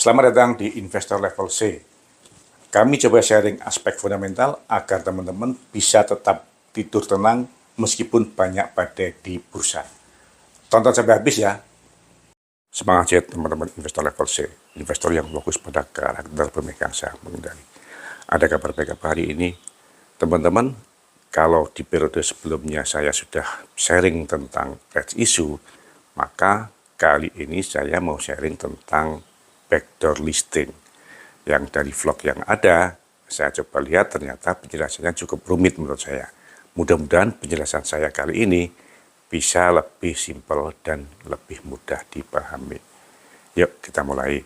Selamat datang di Investor Level C. Kami coba sharing aspek fundamental agar teman-teman bisa tetap tidur tenang meskipun banyak badai di bursa. Tonton sampai habis ya. Semangat ya teman-teman Investor Level C. Investor yang fokus pada karakter pemegang saham pengendali. Ada kabar baik apa hari ini? Teman-teman, kalau di periode sebelumnya saya sudah sharing tentang rights issue, maka kali ini saya mau sharing tentang backdoor listing. Yang dari vlog yang ada, saya coba lihat ternyata penjelasannya cukup rumit menurut saya. Mudah-mudahan penjelasan saya kali ini bisa lebih simpel dan lebih mudah dipahami. Yuk kita mulai.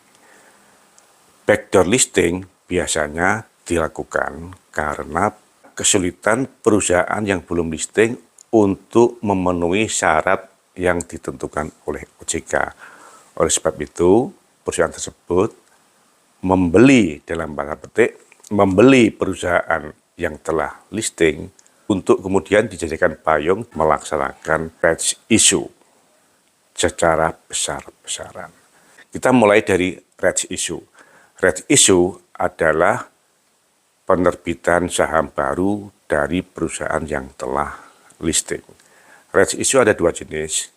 Backdoor listing biasanya dilakukan karena kesulitan perusahaan yang belum listing untuk memenuhi syarat yang ditentukan oleh OJK. Oleh sebab itu, perusahaan tersebut membeli, dalam bahasa petik, membeli perusahaan yang telah listing untuk kemudian dijadikan payung melaksanakan rights issue secara besar-besaran. Kita mulai dari rights issue. Rights issue adalah penerbitan saham baru dari perusahaan yang telah listing. Rights issue ada dua jenis,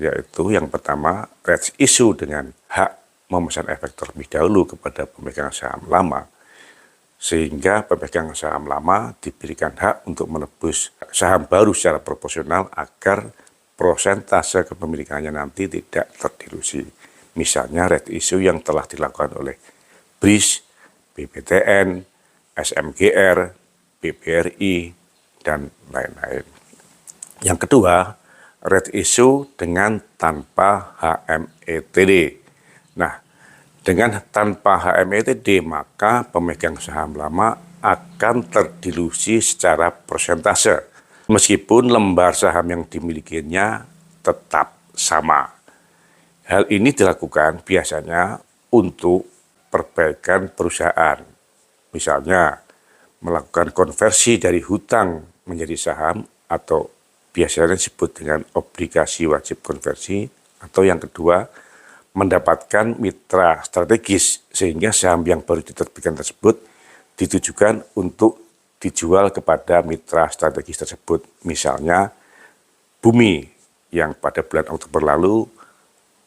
yaitu yang pertama rights issue dengan hak memesan efek terlebih dahulu kepada pemegang saham lama, sehingga pemegang saham lama diberikan hak untuk menebus saham baru secara proporsional agar prosentase kepemilikannya nanti tidak terdilusi. Misalnya rights issue yang telah dilakukan oleh BRIS, BPTN, SMGR, BBRI, dan lain-lain. Yang kedua, rights issue dengan tanpa HMETD. Nah, dengan tanpa HMETD, maka pemegang saham lama akan terdilusi secara persentase, meskipun lembar saham yang dimilikinya tetap sama. Hal ini dilakukan biasanya untuk perbaikan perusahaan. Misalnya, melakukan konversi dari hutang menjadi saham atau biasanya disebut dengan obligasi wajib konversi, atau yang kedua, mendapatkan mitra strategis sehingga saham yang baru diterbitkan tersebut ditujukan untuk dijual kepada mitra strategis tersebut. Misalnya Bumi yang pada bulan Oktober lalu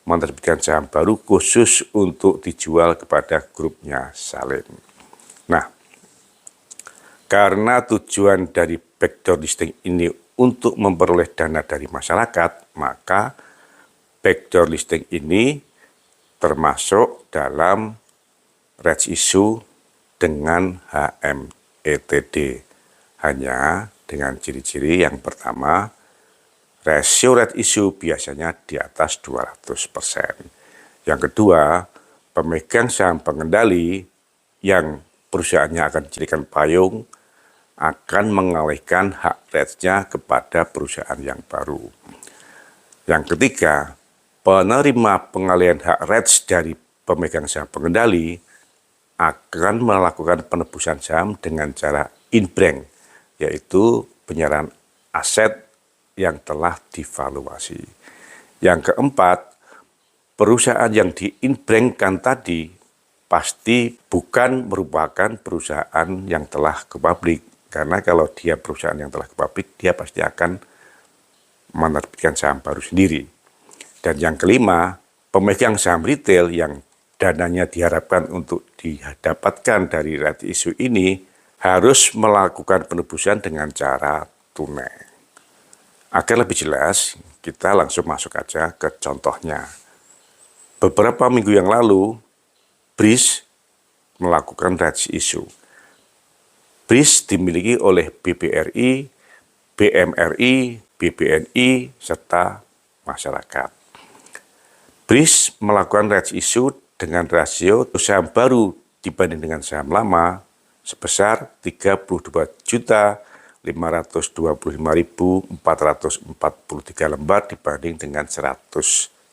menerbitkan saham baru khusus untuk dijual kepada grupnya Salim. Nah, karena tujuan dari backdoor listing ini untuk memperoleh dana dari masyarakat, maka backdoor listing ini termasuk dalam rights issue dengan HMETD. Hanya dengan ciri-ciri yang pertama, rasio rights issue biasanya di atas 200%. Yang kedua, pemegang saham pengendali yang perusahaannya akan dijadikan payung akan mengalihkan hak rights-nya kepada perusahaan yang baru. Yang ketiga, penerima pengalihan hak rights dari pemegang saham pengendali akan melakukan penebusan saham dengan cara in-bank, yaitu penyerahan aset yang telah divaluasi. Yang keempat, perusahaan yang di-in-bankkan tadi pasti bukan merupakan perusahaan yang telah ke publik, karena kalau dia perusahaan yang telah ke publik, dia pasti akan menerbitkan saham baru sendiri. Dan yang kelima, pemegang saham retail yang dananya diharapkan untuk didapatkan dari rights issue ini harus melakukan penebusan dengan cara tunai. Agar lebih jelas, kita langsung masuk aja ke contohnya. Beberapa minggu yang lalu, BRIS melakukan rights issue. BRIS dimiliki oleh BBRI, BMRI, BBNI, serta masyarakat. BRIS melakukan rights issue dengan rasio saham baru dibanding dengan saham lama sebesar 32.525.443 lembar dibanding dengan 100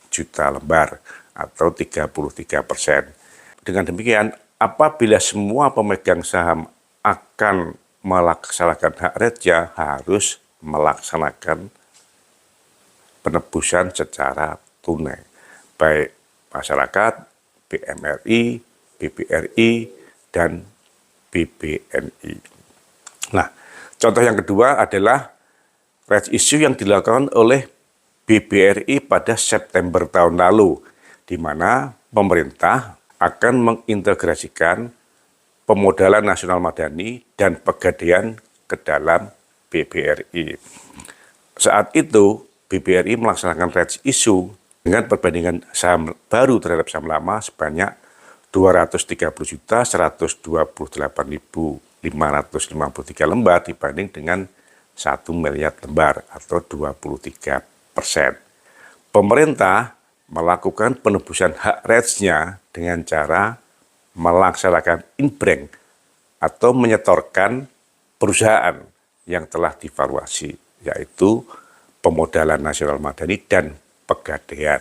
juta lembar atau 33%. Dengan demikian, apabila semua pemegang saham akan melaksanakan hak rights-nya, harus melaksanakan penebusan secara tunai. Baik masyarakat, BMRI, BBRI, dan BBNI. Nah, contoh yang kedua adalah rights issue yang dilakukan oleh BBRI pada September tahun lalu, di mana pemerintah akan mengintegrasikan pemodalan nasional madani dan pegadaian ke dalam BBRI. Saat itu, BBRI melaksanakan rights issue dengan perbandingan saham baru terhadap saham lama sebanyak 230.128.553 lembar dibanding dengan 1 miliar lembar atau 23%. Pemerintah melakukan penebusan hak rights-nya dengan cara melaksanakan inbrank atau menyetorkan perusahaan yang telah divaluasi, yaitu pemodalan nasional madani dan pegadaian.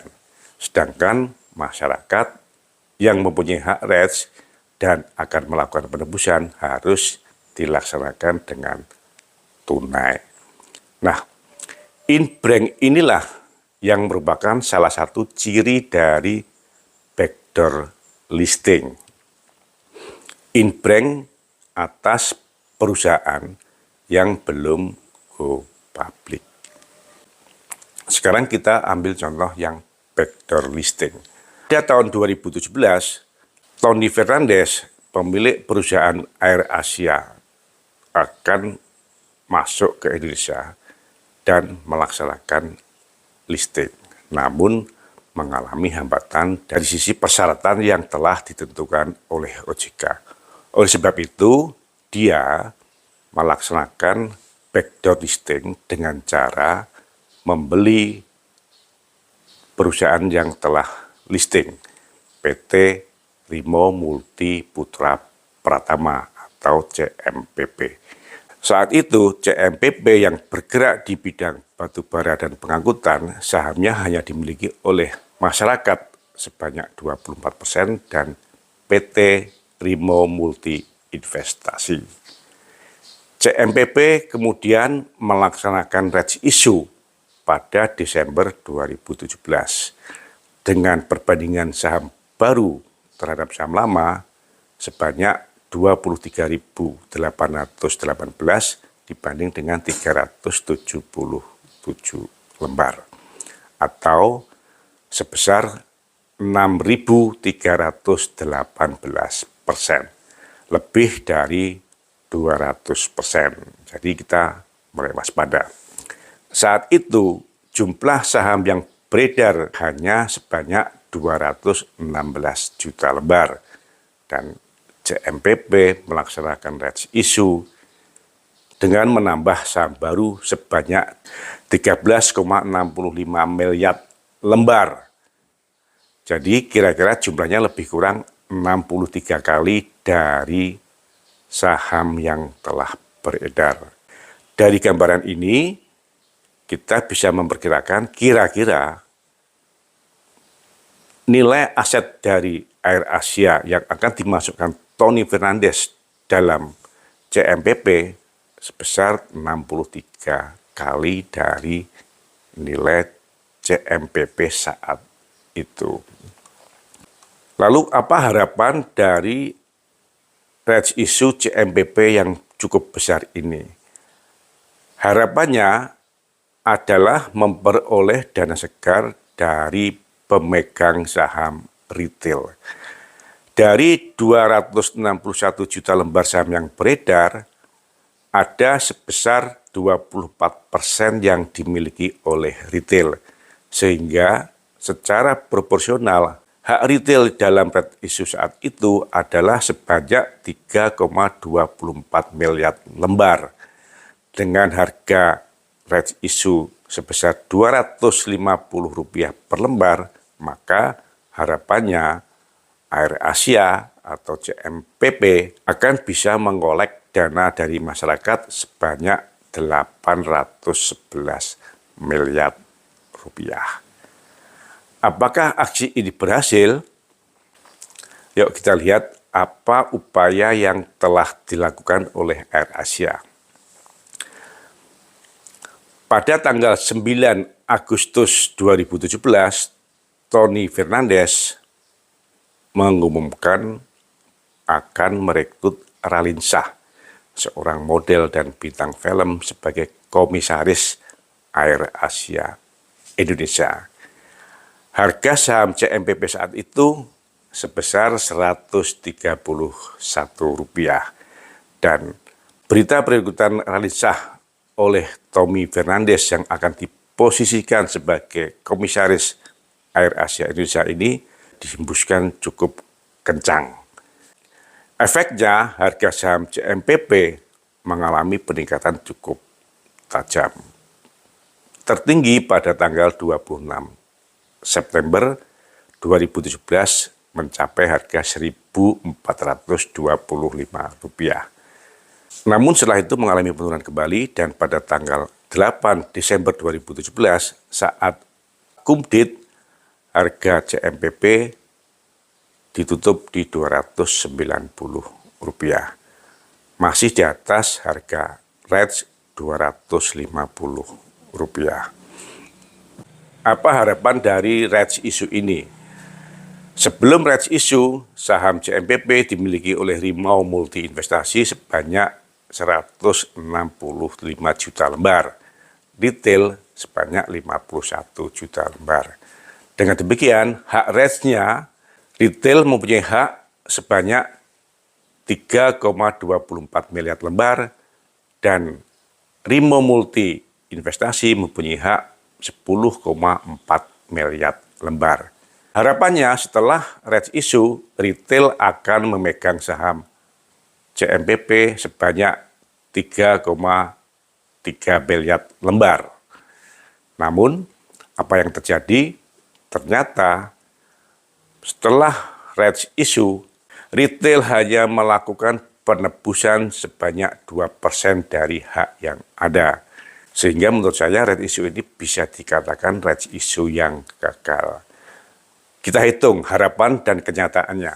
Sedangkan masyarakat yang mempunyai hak rights dan akan melakukan penebusan harus dilaksanakan dengan tunai. Nah, inbrank inilah yang merupakan salah satu ciri dari backdoor listing. Inbrank atas perusahaan yang belum go public. Sekarang kita ambil contoh yang backdoor listing. Pada tahun 2017, Tony Fernandes, pemilik perusahaan AirAsia, akan masuk ke Indonesia dan melaksanakan listing. Namun mengalami hambatan dari sisi persyaratan yang telah ditentukan oleh OJK. Oleh sebab itu, dia melaksanakan backdoor listing dengan cara membeli perusahaan yang telah listing, PT Rimo Multi Putra Pratama atau CMPP. Saat itu CMPP yang bergerak di bidang batubara dan pengangkutan, sahamnya hanya dimiliki oleh masyarakat sebanyak 24% dan PT Rimo Multi Investasi. CMPP kemudian melaksanakan rights issue pada Desember 2017 dengan perbandingan saham baru terhadap saham lama sebanyak 23.818 dibanding dengan 377 lembar atau sebesar 6.318%, lebih dari 200%. Jadi kita mulai waspada. Saat itu jumlah saham yang beredar hanya sebanyak 216 juta lembar dan CMPP melaksanakan rights issue dengan menambah saham baru sebanyak 13,65 miliar lembar. Jadi kira-kira jumlahnya lebih kurang 63 kali dari saham yang telah beredar. Dari gambaran ini, kita bisa memperkirakan kira-kira nilai aset dari AirAsia yang akan dimasukkan Tony Fernandes dalam CMPP sebesar 63 kali dari nilai CMPP saat itu. Lalu apa harapan dari rights issue CMPP yang cukup besar ini? Harapannya adalah memperoleh dana segar dari pemegang saham retail. Dari 261 juta lembar saham yang beredar, ada sebesar 24% yang dimiliki oleh retail, sehingga secara proporsional hak retail dalam rights issue saat itu adalah sebanyak 3,24 miliar lembar. Dengan harga rights issue sebesar Rp250 per lembar, maka harapannya AirAsia atau CMPP akan bisa mengkolek dana dari masyarakat sebanyak 811 miliar rupiah. Apakah aksi ini berhasil? Yuk kita lihat apa upaya yang telah dilakukan oleh AirAsia. Pada tanggal 9 Agustus 2017, Tony Fernandes mengumumkan akan merekrut Raline Shah, seorang model dan bintang film, sebagai komisaris AirAsia Indonesia. Harga saham CMPP saat itu sebesar Rp131. Dan berita perekrutan Raline Shah oleh Tommy Fernandes yang akan diposisikan sebagai komisaris AirAsia Indonesia ini dihembuskan cukup kencang. Efeknya, harga saham CMPP mengalami peningkatan cukup tajam. Tertinggi pada tanggal 26 September 2017 mencapai harga Rp1.425. Namun setelah itu mengalami penurunan kembali, dan pada tanggal 8 Desember 2017 saat kumdit, harga CMPP ditutup di Rp290. Masih di atas harga REITs Rp250. Apa harapan dari REITs isu ini? Sebelum REITs isu, saham CMPP dimiliki oleh Rimau Multi Investasi sebanyak 165 juta lembar, retail sebanyak 51 juta lembar. Dengan demikian, hak REITs-nya, retail mempunyai hak sebanyak 3,24 miliar lembar, dan Rimau Multi Investasi mempunyai hak 10,4 miliar lembar. Harapannya setelah REITs isu, retail akan memegang saham CMPP sebanyak 3,3 miliar lembar. Namun, apa yang terjadi? Ternyata setelah REITs isu, retail hanya melakukan penebusan sebanyak 2% dari hak yang ada. Sehingga menurut saya REITs isu ini bisa dikatakan REITs isu yang gagal. Kita hitung harapan dan kenyataannya.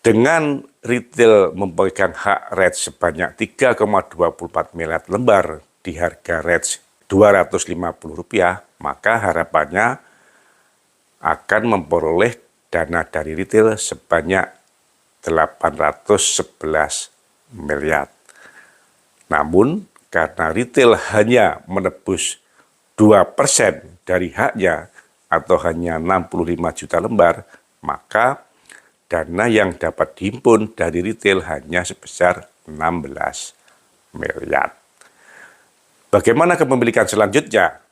Dengan retail memegang hak REITs sebanyak 3,24 miliar lembar di harga REITs Rp250, maka harapannya akan memperoleh dana dari retail sebanyak 811 miliar. Namun, karena retail hanya menebus 2% dari haknya, atau hanya 65 juta lembar, maka dana yang dapat dihimpun dari retail hanya sebesar 16 miliar. Bagaimana kepemilikan selanjutnya?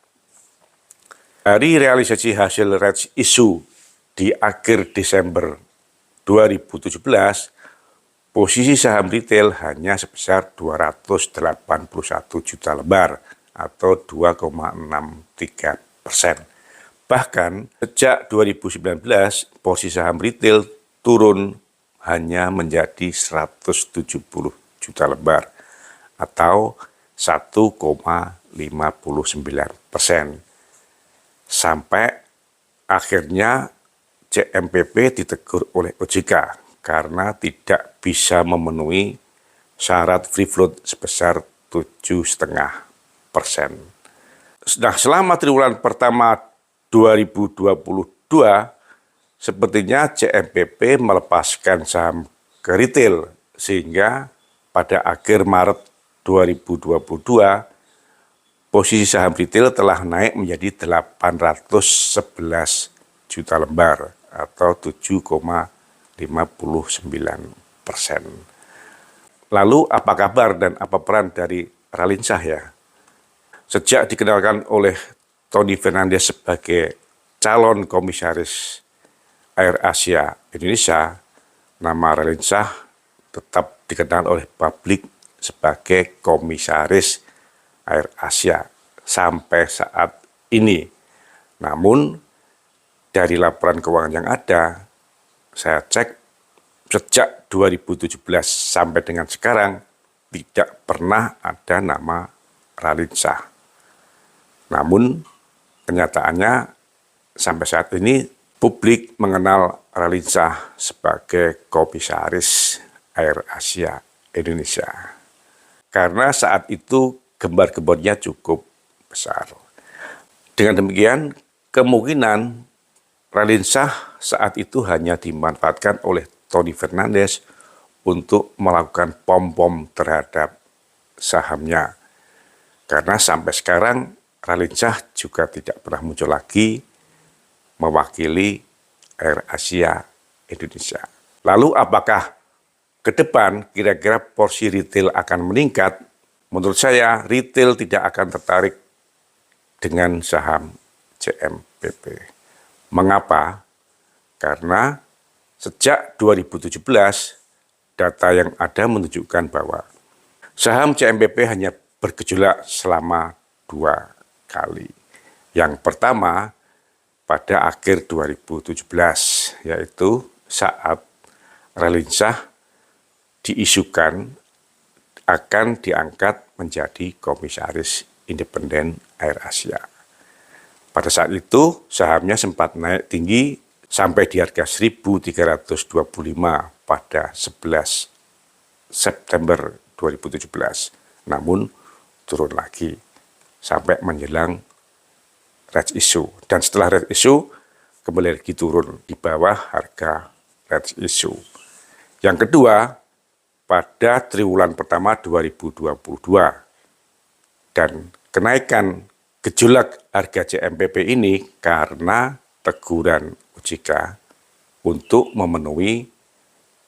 Dari realisasi hasil REITs isu di akhir Desember 2017, posisi saham retail hanya sebesar 281 juta lembar atau 2,63%. Bahkan sejak 2019, posisi saham retail turun hanya menjadi 170 juta lembar atau 1,59%. Sampai akhirnya CMPP ditegur oleh OJK karena tidak bisa memenuhi syarat free float sebesar 7,5%. Nah, selama triwulan pertama 2022, sepertinya CMPP melepaskan saham ke retail, sehingga pada akhir Maret 2022, posisi saham retail telah naik menjadi 811 juta lembar atau 7,59%. Lalu apa kabar dan apa peran dari Raline Shah ya? Sejak dikenalkan oleh Tommy Fernandes sebagai calon komisaris AirAsia Indonesia, nama Raline Shah tetap dikenal oleh publik sebagai komisaris AirAsia sampai saat ini. Namun, dari laporan keuangan yang ada, saya cek sejak 2017 sampai dengan sekarang tidak pernah ada nama Raline Shah. Namun, kenyataannya sampai saat ini publik mengenal Raline Shah sebagai komisaris AirAsia Indonesia. Karena saat itu gembar-gembornya cukup besar. Dengan demikian, kemungkinan Raline Shah saat itu hanya dimanfaatkan oleh Tony Fernandes untuk melakukan pom-pom terhadap sahamnya. Karena sampai sekarang Raline Shah juga tidak pernah muncul lagi mewakili AirAsia Indonesia. Lalu apakah ke depan kira-kira porsi retail akan meningkat? Menurut saya retail tidak akan tertarik dengan saham CMPP. Mengapa? Karena sejak 2017 data yang ada menunjukkan bahwa saham CMPP hanya bergejolak selama 2 kali. Yang pertama pada akhir 2017, yaitu saat Raline Shah diisukan akan diangkat menjadi komisaris independen AirAsia. Pada saat itu sahamnya sempat naik tinggi sampai di harga 1.325 pada 11 September 2017. Namun turun lagi sampai menjelang rights issue. Dan setelah rights issue kembali lagi turun di bawah harga rights issue. Yang kedua, pada triwulan pertama 2022 dan kenaikan gejolak harga CMPP ini karena teguran OJK untuk memenuhi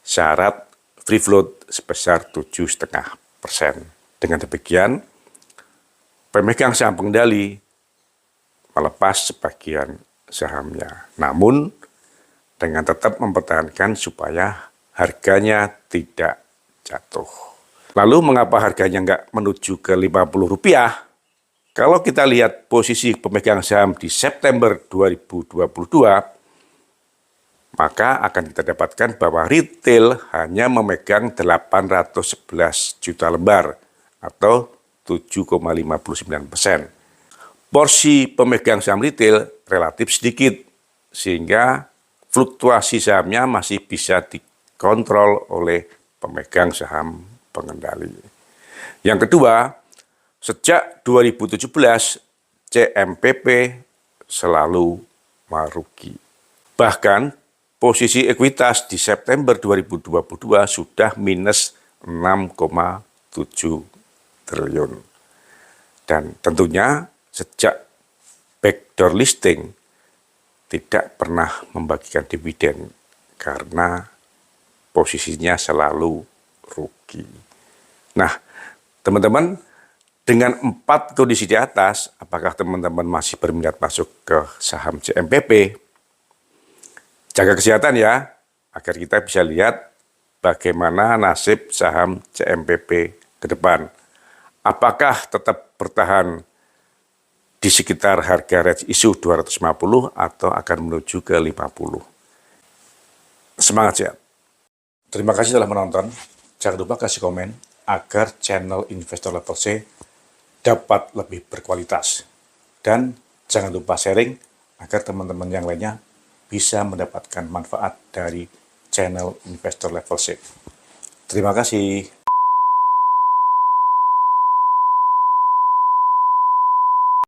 syarat free float sebesar 7,5%. Dengan demikian, pemegang saham pengendali melepas sebagian sahamnya. Namun, dengan tetap mempertahankan supaya harganya tidak jatuh. Lalu mengapa harganya nggak menuju ke Rp50? Kalau kita lihat posisi pemegang saham di September 2022, maka akan kita dapatkan bahwa retail hanya memegang 811 juta lembar atau 7,59%. Porsi pemegang saham retail relatif sedikit, sehingga fluktuasi sahamnya masih bisa dikontrol oleh pemegang saham pengendali. Yang kedua, sejak 2017 CMPP selalu merugi. Bahkan posisi ekuitas di September 2022 sudah minus 6,7 triliun. Dan tentunya sejak backdoor listing tidak pernah membagikan dividen karena posisinya selalu rugi. Nah, teman-teman, dengan 4 kondisi di atas, apakah teman-teman masih berminat masuk ke saham CMPP? Jaga kesehatan ya, agar kita bisa lihat bagaimana nasib saham CMPP ke depan. Apakah tetap bertahan di sekitar harga rights issue 250 atau akan menuju ke 50? Semangat sehat! Terima kasih telah menonton. Jangan lupa kasih komen agar channel Investor Level C dapat lebih berkualitas. Dan jangan lupa sharing agar teman-teman yang lainnya bisa mendapatkan manfaat dari channel Investor Level C. Terima kasih.